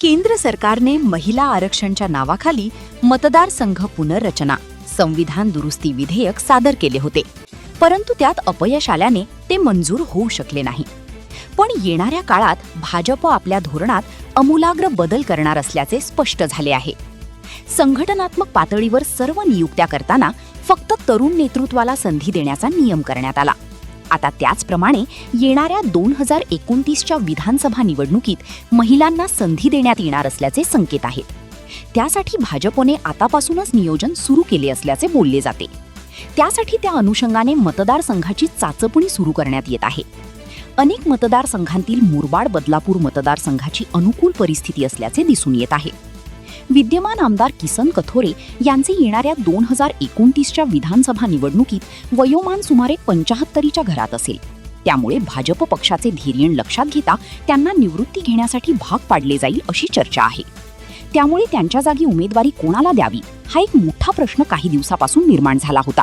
केंद्र सरकारने महिला आरक्षणच्या नावाखाली मतदारसंघ पुनर्रचना संविधान दुरुस्ती विधेयक सादर केले होते, परंतु त्यात अपयश आल्याने ते मंजूर होऊ शकले नाही. पण येणाऱ्या काळात भाजप आपल्या धोरणात आमूलाग्र बदल करणार असल्याचे स्पष्ट झाले आहे. संघटनात्मक पातळीवर सर्व नियुक्त्या करताना फक्त तरुण नेतृत्वाला संधी देण्याचा नियम करण्यात आला. आता त्याचप्रमाणे येणाऱ्या 2029च्या विधानसभा निवडणुकीत महिलांना संधी देण्यात येणार असल्याचे संकेत आहेत. त्यासाठी भाजपने आतापासूनच नियोजन सुरू केले असल्याचे बोलले जाते. त्यासाठी त्या अनुषंगाने मतदारसंघाची चाचपणी सुरू करण्यात येत आहे. अनेक मतदारसंघांतील मुरबाड बदलापूर मतदारसंघाची अनुकूल परिस्थिती असल्याचे दिसून येत आहे. विद्यमान आमदार किसन कथोरे यांचे येणाऱ्या 2029च्या विधानसभा निवडणुकीत वयोमान सुमारे 75च्या घरात असेल. त्यामुळे भाजप पक्षाचे धैर्य लक्षात घेता त्यांना निवृत्ती घेण्यासाठी भाग पाडले जाईल अशी चर्चा आहे. त्यामुळे त्यांच्या जागी उमेदवारी कोणाला द्यावी हा एक मोठा प्रश्न काही दिवसापासून निर्माण झाला होता.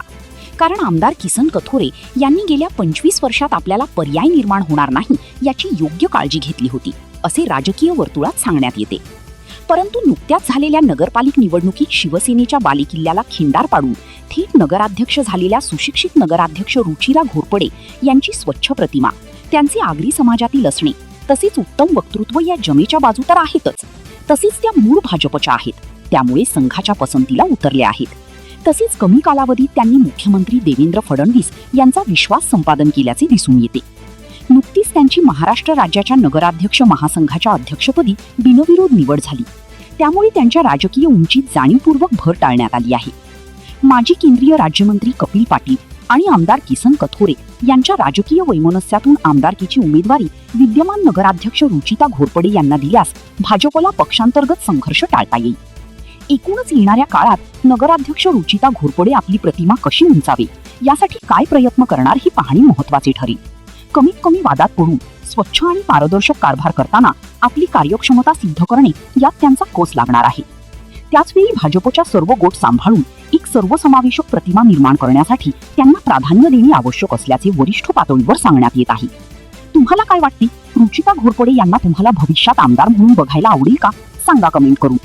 कारण आमदार किसन कथोरे यांनी गेल्या 25 वर्षात आपल्याला पर्याय निर्माण होणार नाही याची योग्य काळजी घेतली होती, असे राजकीय वर्तुळात सांगण्यात येते. परंतु नुकत्याच झालेल्या नगरपालिका निवडणुकीत शिवसेनेच्या बालेकिल्ल्याला खिंडार पाडून थेट नगराध्यक्ष झालेल्या सुशिक्षित नगराध्यक्ष रुचिरा घोरपडे यांची स्वच्छ प्रतिमा, त्यांचे आगरी समाजातील असणे तसेच उत्तम वक्तृत्व या जमेच्या बाजू तर आहेतच, तसेच त्या मूळ भाजपच्या आहेत. त्यामुळे संघाच्या पसंतीला उतरले आहेत. तसेच कमी कालावधीत त्यांनी मुख्यमंत्री देवेंद्र फडणवीस यांचा विश्वास संपादन केल्याचे दिसून येते. नुकतीच त्यांची महाराष्ट्र राज्याच्या नगराध्यक्ष महासंघाच्या अध्यक्षपदी बिनविरोध निवड झाली. त्यामुळे त्यांच्या राजकीय उंचीत जाणीवपूर्वक भर टाळण्यात आली आहे. माजी केंद्रीय राज्यमंत्री कपिल पाटील आणि आमदार किसन कथोरे यांच्या राजकीय वैमनस्यातून आमदारकीची उमेदवारी विद्यमान नगराध्यक्ष रुचिता घोरपडे यांना दिल्यास भाजपला पक्षांतर्गत संघर्ष टाळता येईल. एकूणच येणाऱ्या काळात नगराध्यक्ष रुचिता घोरपडे आपली प्रतिमा कशी उंचावी यासाठी काय प्रयत्न करणार हे पाहणे महत्त्वाचे ठरेल. कमीत कमी वादात पडून स्वच्छ आणि पारदर्शक कारभार करताना आपली कार्यक्षमता सिद्ध करणे यात त्यांचा कस लागणार आहे. त्याचवेळी भाजपच्या सर्व गोट सांभाळून एक सर्वसमावेशक प्रतिमा निर्माण करण्यासाठी त्यांना प्राधान्य देणे आवश्यक असल्याचे वरिष्ठ पातळीवर सांगण्यात येत आहे. तुम्हाला काय वाटते? रुचिता घोरपडे यांना तुम्हाला भविष्यात आमदार म्हणून बघायला आवडेल का? सांगा कमेंट करून.